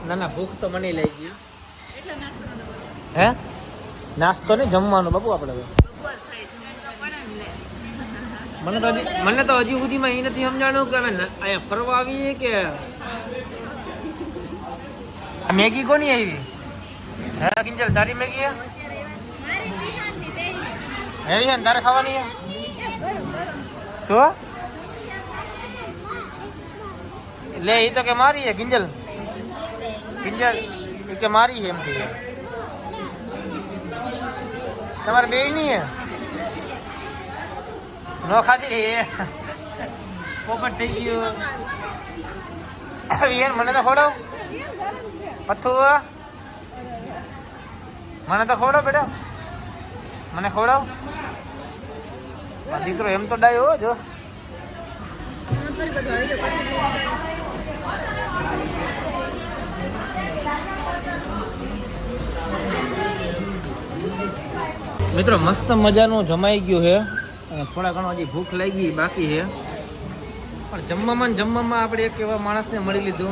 ના ના ભૂખ તો મને લઈ ગઈ હે નાસ્તો ને જમવાનું બાપુ આપણે મને તો હજી સુધીમાં એ નથી સમજાણું કે અમે અહીંયા ફરવા આવીએ કે મેગી કોની આવી હે કિંજલ તારી મેગી એવી છે તારે ખાવાની શું લે એ તો કે મારી છે કિંજલ એ કે મારી છે એમ કે તમારે બે નહીં હે નો ખાધી રે પોપટ થઈ ગયું મને તો ખોડો પથ્થુ મને તો ખોડો બેટા મને ખોડાવ દીકરો એમ તો ડાયો જો મિત્રો મસ્ત મજાનું જમાઈ ગયું છે અને થોડા ઘણો હજી ભૂખ લાગી બાકી છે પણ જમવામાં આપણે એક એવા માણસને મળી લીધું